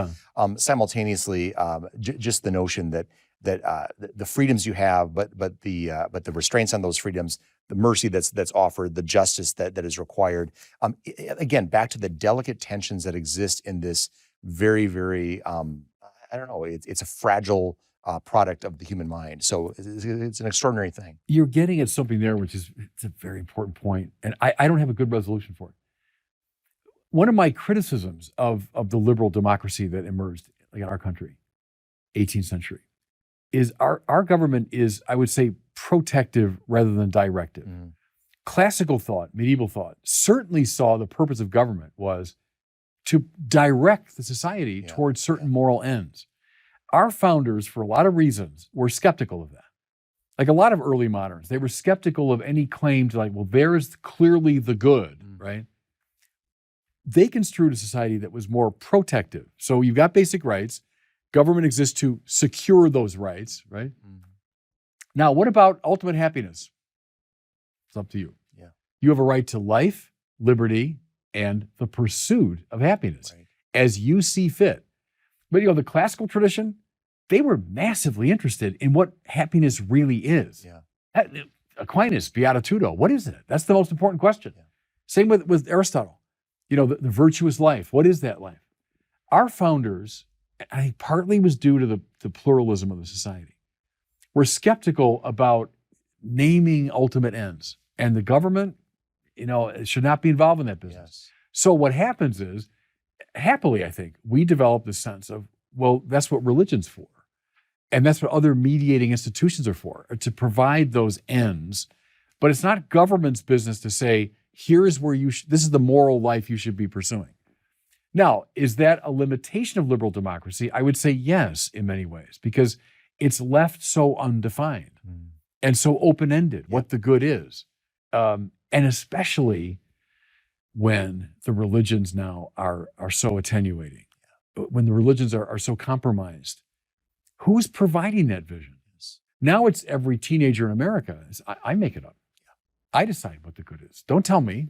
Simultaneously, just the notion that the freedoms you have, but the restraints on those freedoms, the mercy that's offered, the justice that is required. Again, back to the delicate tensions that exist in this very, very I don't know. It's a fragile product of the human mind. So it's an extraordinary thing. You're getting at something there, which is it's a very important point, and I don't have a good resolution for it. One of my criticisms of the liberal democracy that emerged in our country, 18th century, is our government is, I would say, protective rather than directive. Classical thought, medieval thought, certainly saw the purpose of government was to direct the society towards certain moral ends. Our founders, for a lot of reasons, were skeptical of that. Like a lot of early moderns, they were skeptical of any claim to there is clearly the good, right? They construed a society that was more protective. So you've got basic rights. Government exists to secure those rights, right? Now, what about ultimate happiness? It's up to you. You have a right to life, liberty, and the pursuit of happiness as you see fit. But the classical tradition, they were massively interested in what happiness really is. Aquinas, Beatitudo, what is it? That's the most important question. Same with Aristotle. The virtuous life. What is that life? Our founders, I think partly was due to the pluralism of the society, were skeptical about naming ultimate ends. And the government, should not be involved in that business. So what happens is, happily, I think, we develop this sense of, well, that's what religion's for. And that's what other mediating institutions are for, to provide those ends. But it's not government's business to say, here's where this is the moral life you should be pursuing. Now, is that a limitation of liberal democracy? I would say yes, in many ways, because it's left so undefined and so open-ended, what the good is. And especially when the religions now are so attenuating, when the religions are so compromised. Who's providing that vision? Now it's every teenager in America. I make it up. I decide what the good is. Don't tell me.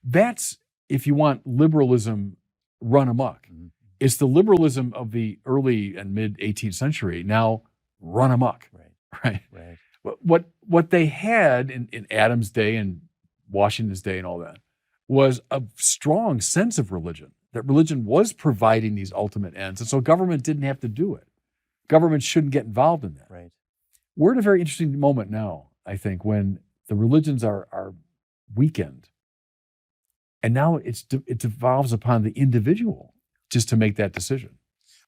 That's, if you want liberalism run amok. It's the liberalism of the early and mid 18th century now run amok. Right. What they had in Adam's day and Washington's day and all that was a strong sense of religion, that religion was providing these ultimate ends. And so government didn't have to do it. Government shouldn't get involved in that. We're at a very interesting moment now, I think, when the religions are weakened. And now it devolves upon the individual just to make that decision.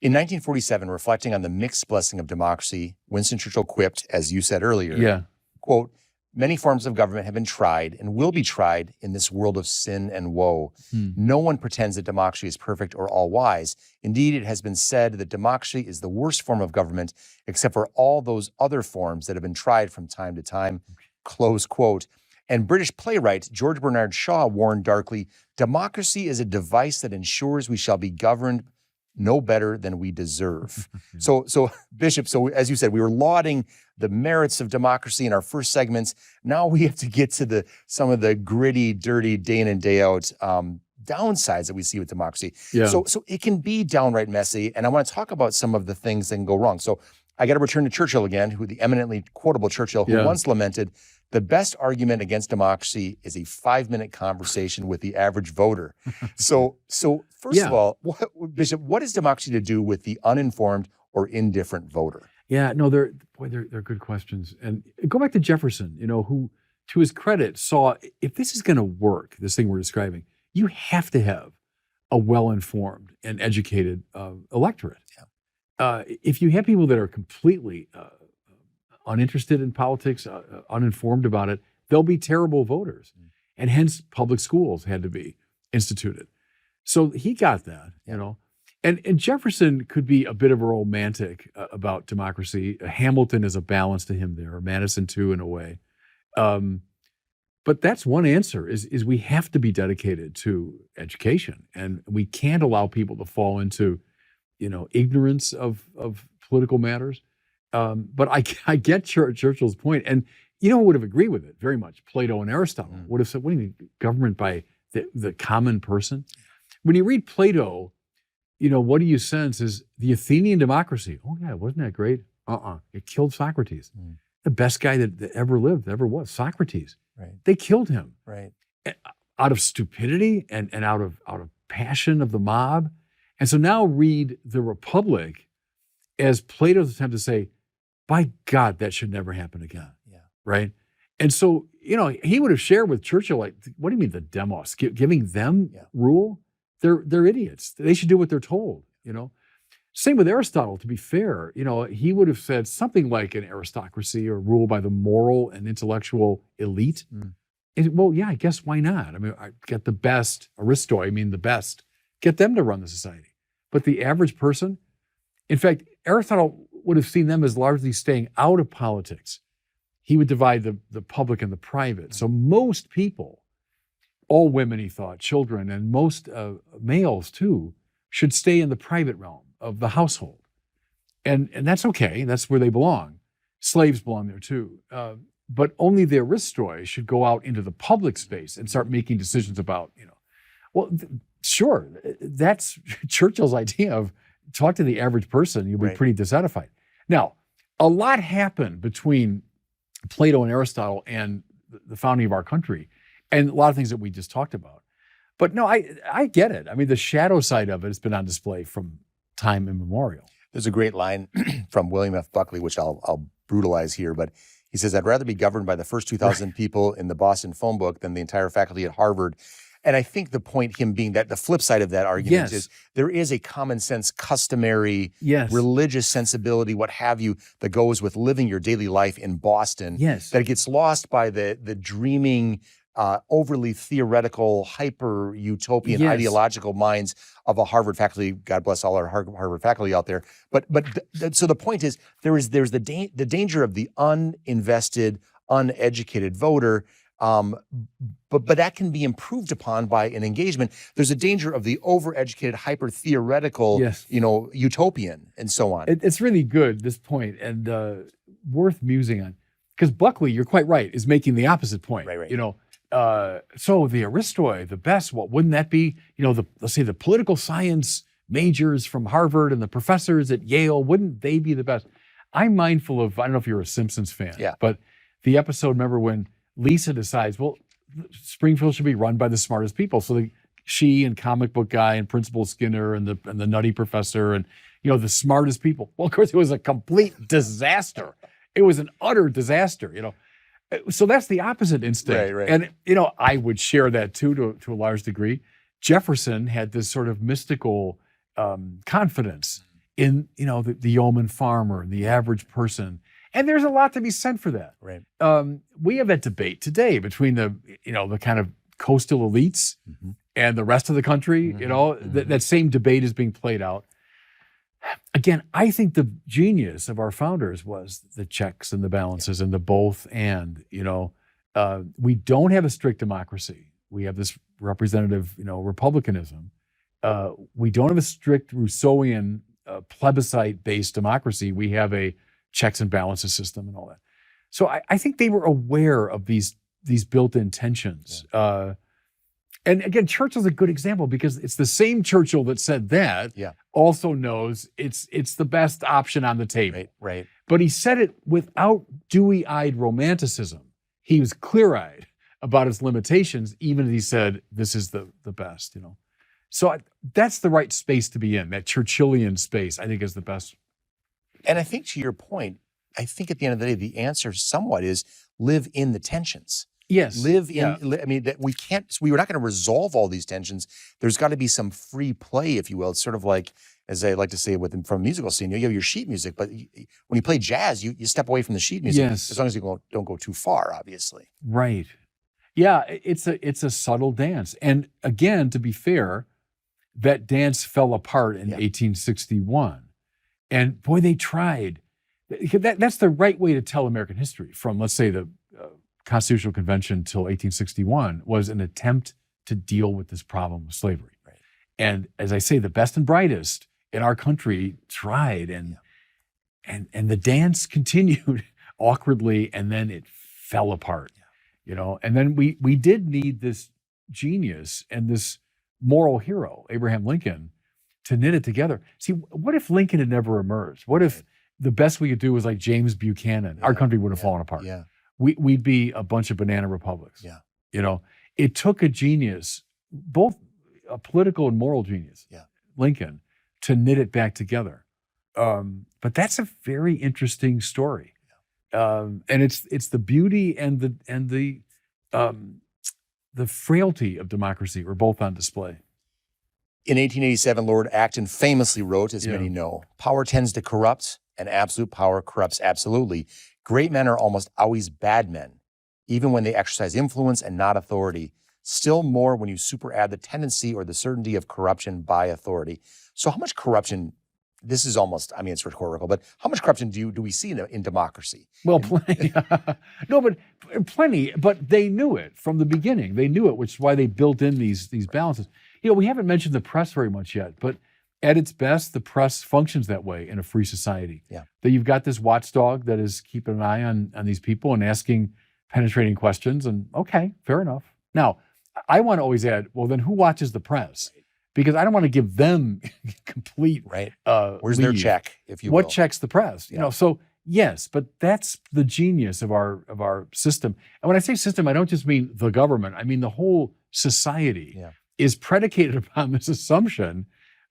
In 1947, reflecting on the mixed blessing of democracy, Winston Churchill quipped, as you said earlier, Yeah. quote, "Many forms of government have been tried and will be tried in this world of sin and woe. No one pretends that democracy is perfect or all-wise. Indeed, it has been said that democracy is the worst form of government, except for all those other forms that have been tried from time to time." Close quote. And British playwright George Bernard Shaw warned darkly, "Democracy is a device that ensures we shall be governed no better than we deserve." So Bishop, as you said, we were lauding the merits of democracy in our first segments. Now we have to get to some of the gritty, dirty, day in and day out downsides that we see with democracy. Yeah. So it can be downright messy, and I want to talk about some of the things that can go wrong. So I got to return to Churchill again, the eminently quotable Churchill, who once lamented, "The best argument against democracy is a 5-minute conversation with the average voter." So first of all, Bishop, what is democracy to do with the uninformed or indifferent voter? Yeah, no, they're good questions. And go back to Jefferson, who, to his credit, saw if this is going to work, this thing we're describing, you have to have a well-informed and educated electorate. Yeah. If you have people that are completely uninterested in politics, uninformed about it, they'll be terrible voters. And hence public schools had to be instituted. So he got that, And Jefferson could be a bit of a romantic about democracy. Hamilton is a balance to him there, Madison too, in a way. But that's one answer, is we have to be dedicated to education. And we can't allow people to fall into, ignorance of political matters. But I get Churchill's point. And who would have agreed with it very much? Plato and Aristotle would have said, what do you mean, government by the common person? When you read Plato, what do you sense is the Athenian democracy. Oh yeah, wasn't that great? It killed Socrates. The best guy that ever lived, ever was, Socrates. Right. They killed him. Right. Out of stupidity and out of passion of the mob. And so now read the Republic as Plato's attempt to say, by God, that should never happen again. Yeah. Right? And so, he would have shared with Churchill, like, what do you mean the demos? Giving them rule? They're idiots. They should do what they're told, Same with Aristotle, to be fair. He would have said something like an aristocracy or rule by the moral and intellectual elite. And, well, yeah, I guess why not? I mean, I get the best, the best. Get them to run the society. But the average person, in fact, Aristotle would have seen them as largely staying out of politics. He would divide the public and the private. So most people, all women, he thought, children, and most males too, should stay in the private realm of the household. And that's okay. That's where they belong. Slaves belong there too. But only the aristoi should go out into the public space and start making decisions about, sure, that's Churchill's idea of talk to the average person, you'll be pretty dissatisfied. Now, a lot happened between Plato and Aristotle and the founding of our country, and a lot of things that we just talked about. But no, I get it. I mean, the shadow side of it has been on display from time immemorial. There's a great line from William F. Buckley, which I'll brutalize here, but he says, "I'd rather be governed by the first 2,000 people in the Boston phone book than the entire faculty at Harvard." And I think the point, him being that the flip side of that argument is there is a common sense, customary, religious sensibility, what have you, that goes with living your daily life in Boston. That gets lost by the dreaming, overly theoretical, hyper-utopian, ideological minds of a Harvard faculty. God bless all our Harvard faculty out there. So the point is, there's the danger of the uninvested, uneducated voter. But that can be improved upon by an engagement. There's a danger of the overeducated, hyper-theoretical, utopian, and so on. It's really good, this point, and worth musing on. Because Buckley, you're quite right, is making the opposite point. Right. So the aristoi, the best, wouldn't that be, let's say the political science majors from Harvard and the professors at Yale, wouldn't they be the best? I'm mindful of, I don't know if you're a Simpsons fan, but the episode, remember when Lisa decides, well, Springfield should be run by the smartest people. So she and comic book guy and Principal Skinner and the nutty professor and, the smartest people. Well, of course, it was a complete disaster. It was an utter disaster, So that's the opposite instinct. Right. And, I would share that too, to a large degree. Jefferson had this sort of mystical confidence in, the yeoman farmer and the average person. And there's a lot to be said for that. Right. We have that debate today between the kind of coastal elites and the rest of the country. That same debate is being played out. Again, I think the genius of our founders was the checks and the balances and the both and. We don't have a strict democracy. We have this representative, republicanism. We don't have a strict Rousseauian plebiscite-based democracy. We have a checks and balances system and all that. So I think they were aware of these built-in tensions. Yeah. And again, Churchill's a good example because it's the same Churchill that said that also knows it's the best option on the table. Right. But he said it without dewy-eyed romanticism. He was clear-eyed about his limitations, even as he said, this is the best, So that's the right space to be in. That Churchillian space, I think, is the best. And I think to your point, I think at the end of the day, the answer somewhat is live in the tensions. Yes. Live in, that we were not going to resolve all these tensions. There's got to be some free play, if you will. It's sort of like, as I like to say from a musical scene, you have your sheet music, but when you play jazz, you step away from the sheet music. Yes. As long as you don't go too far, obviously. Right. Yeah, it's a subtle dance. And again, to be fair, that dance fell apart in 1861. And boy, they tried. That's the right way to tell American history from, let's say, the Constitutional Convention till 1861 was an attempt to deal with this problem of slavery. Right. And as I say, the best and brightest in our country tried, and the dance continued awkwardly, and then it fell apart. And then we did need this genius and this moral hero, Abraham Lincoln, to knit it together. See, what if Lincoln had never emerged? What if the best we could do was like James Buchanan? Our country would have fallen apart. Yeah. We'd be a bunch of banana republics. Yeah. It took a genius, both a political and moral genius, Lincoln, to knit it back together. But that's a very interesting story. And it's the beauty and the frailty of democracy were both on display. In 1887, Lord Acton famously wrote, as many know, power tends to corrupt, and absolute power corrupts absolutely. Great men are almost always bad men, even when they exercise influence and not authority. Still more when you superadd the tendency or the certainty of corruption by authority. So how much corruption, this is almost, it's rhetorical, but how much corruption do we see in democracy? Well, plenty. No, but plenty. But they knew it from the beginning. They knew it, which is why they built in these balances. We haven't mentioned the press very much yet, but at its best, the press functions that way in a free society. Yeah. That you've got this watchdog that is keeping an eye on these people and asking penetrating questions. And okay, fair enough. Now, I want to always add, well, then who watches the press? Right. Because I don't want to give them complete Where's their check, if you will? What checks the press? So yes, but that's the genius of our system. And when I say system, I don't just mean the government. I mean the whole society is predicated upon this assumption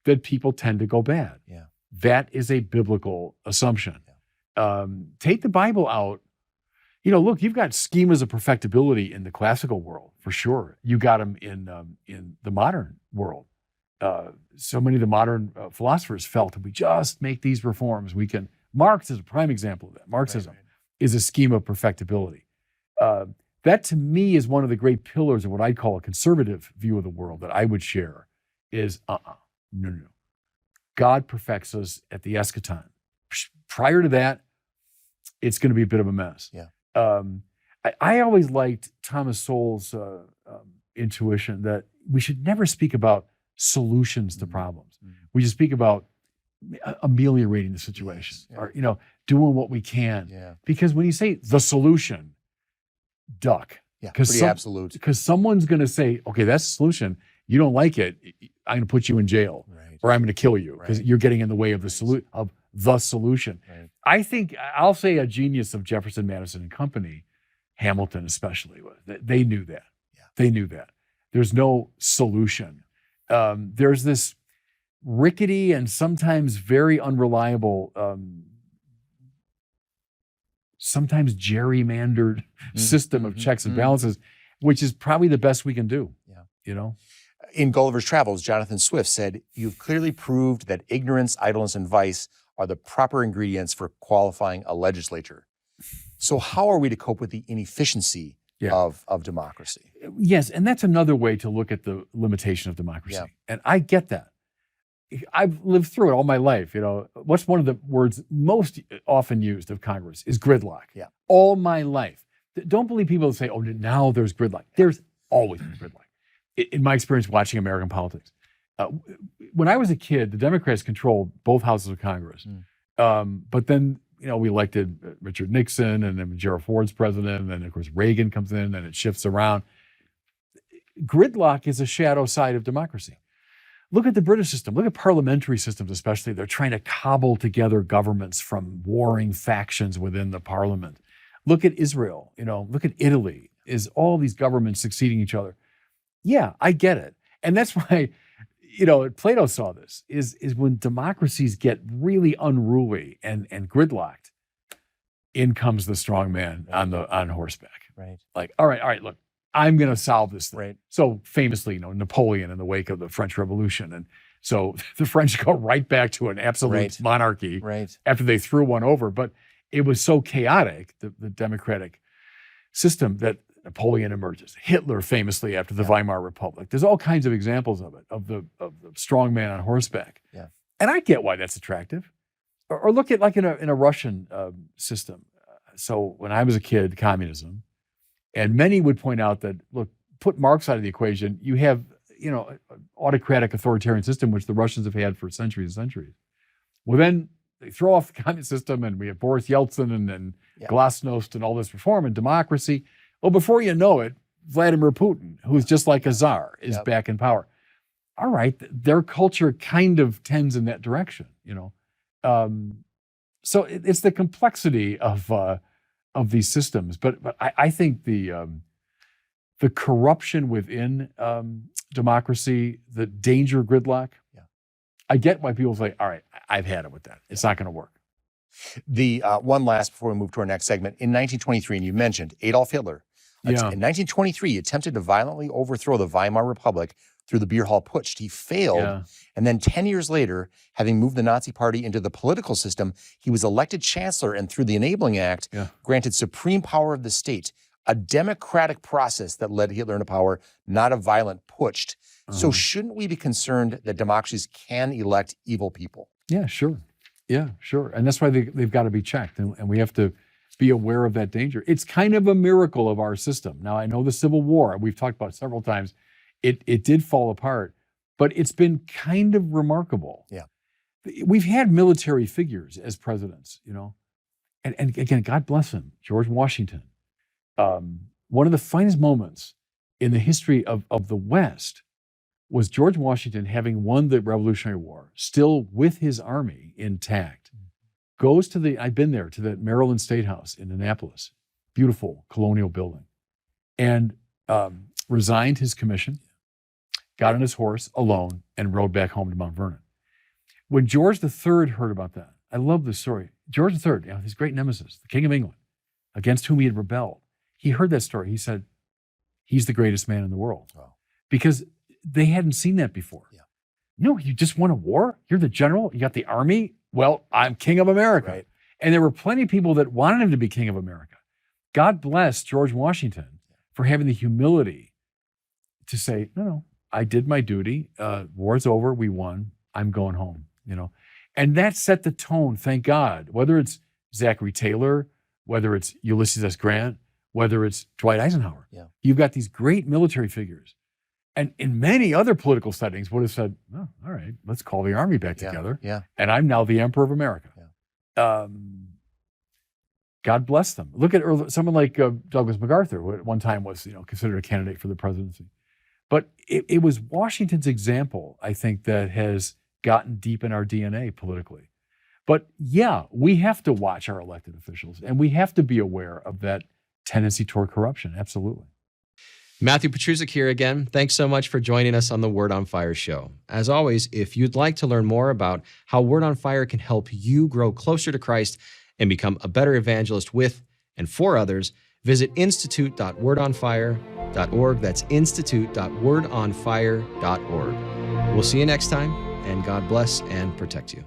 that people tend to go bad. Yeah. That is a biblical assumption. Take the Bible out. Look, you've got schemas of perfectibility in the classical world, for sure. You got them in the modern world. So many of the modern philosophers felt if we just make these reforms, we can. Marx is a prime example of that. Marxism is a scheme of perfectibility. That to me is one of the great pillars of what I call a conservative view of the world that I would share is no. God perfects us at the eschaton. Prior to that, it's going to be a bit of a mess. Yeah. I always liked Thomas Sowell's intuition that we should never speak about solutions to problems. We should speak about ameliorating the situation or, doing what we can. Yeah. Because when you say the solution, duck. Yeah, pretty absolute. Because someone's going to say, okay, that's the solution. You don't like it, I'm going to put you in jail or I'm going to kill you because you're getting in the way of the solution. Right. I think I'll say a genius of Jefferson, Madison, and company, Hamilton especially, they knew that. Yeah. They knew that. There's no solution. There's this rickety and sometimes very unreliable sometimes gerrymandered system of checks and balances, which is probably the best we can do. Yeah. You know? In Gulliver's Travels, Jonathan Swift said, "You've clearly proved that ignorance, idleness, and vice are the proper ingredients for qualifying a legislature." So how are we to cope with the inefficiency of democracy? Yes, and that's another way to look at the limitation of democracy. Yeah. And I get that. I've lived through it all my life. You know, what's one of the words most often used of Congress is gridlock. Yeah. All my life. Don't believe people that say, oh, now there's gridlock. There's always been gridlock. In my experience watching American politics. When I was a kid, the Democrats controlled both houses of Congress. But then, we elected Richard Nixon, and then Gerald Ford's president, and then, of course, Reagan comes in, and it shifts around. Gridlock is a shadow side of democracy. Look at the British system. Look at parliamentary systems, especially. They're trying to cobble together governments from warring factions within the parliament. Look at Israel. Look at Italy. Is all these governments succeeding each other? Yeah, I get it. And that's why, Plato saw this, is when democracies get really unruly and gridlocked, in comes the strong man on horseback. Right. Like, all right, look, I'm going to solve this thing. Right. So famously, Napoleon in the wake of the French Revolution. And so the French go right back to an absolute monarchy after they threw one over. But it was so chaotic, the democratic system, that Napoleon emerges. Hitler famously after the Weimar Republic. There's all kinds of examples of it, of the strong man on horseback. Yeah. And I get why that's attractive. Or look at like in a Russian system. So when I was a kid, communism, and many would point out that, look, put Marx out of the equation, you have, an autocratic authoritarian system, which the Russians have had for centuries and centuries. Well, then they throw off the communist system, and we have Boris Yeltsin and then Glasnost and all this reform and democracy. Well, before you know it, Vladimir Putin, who's just like a czar, is back in power. All right, their culture kind of tends in that direction, So it's the complexity of these systems, but I think the corruption within democracy, the danger of gridlock. I get why people say, "All right, I've had it with that. It's not going to work." The one last before we move to our next segment, in 1923, and you mentioned Adolf Hitler. In 1923, he attempted to violently overthrow the Weimar Republic through the beer hall putsch. He failed. And then 10 years later, having moved the Nazi Party into the political system, he was elected chancellor and through the Enabling Act, granted supreme power of the state, a democratic process that led Hitler into power, not a violent putsch. So shouldn't we be concerned that democracies can elect evil people? Yeah, sure. Yeah, sure. And that's why they've got to be checked. And we have to be aware of that danger. It's kind of a miracle of our system. Now, I know the Civil War, we've talked about it several times, it did fall apart, but it's been kind of remarkable. Yeah. We've had military figures as presidents, and again, God bless him, George Washington. One of the finest moments in the history of the West was George Washington, having won the Revolutionary War, still with his army intact, goes to I've been there, to the Maryland State House in Annapolis, beautiful colonial building, and resigned his commission, got on his horse alone, and rode back home to Mount Vernon. When George III heard about that, I love this story. George III, his great nemesis, the King of England, against whom he had rebelled, he heard that story. He said, he's the greatest man in the world. Wow. Because they hadn't seen that before. Yeah. No, you just won a war? You're the general? You got the army? Well, I'm king of America. Right. And there were plenty of people that wanted him to be king of America. God bless George Washington for having the humility to say, no, I did my duty. War's over. We won. I'm going home, And that set the tone, thank God. Whether it's Zachary Taylor, whether it's Ulysses S. Grant, whether it's Dwight Eisenhower. Yeah. You've got these great military figures. And in many other political settings would have said, oh, all right, let's call the army back together. Yeah. And I'm now the emperor of America. Yeah. God bless them. Look at someone like Douglas MacArthur, who at one time was considered a candidate for the presidency. But it was Washington's example, I think, that has gotten deep in our DNA politically. But yeah, we have to watch our elected officials, and we have to be aware of that tendency toward corruption. Absolutely. Matthew Petrusik here again. Thanks so much for joining us on the Word on Fire show. As always, if you'd like to learn more about how Word on Fire can help you grow closer to Christ and become a better evangelist with and for others, visit institute.wordonfire.org. That's institute.wordonfire.org. We'll see you next time, and God bless and protect you.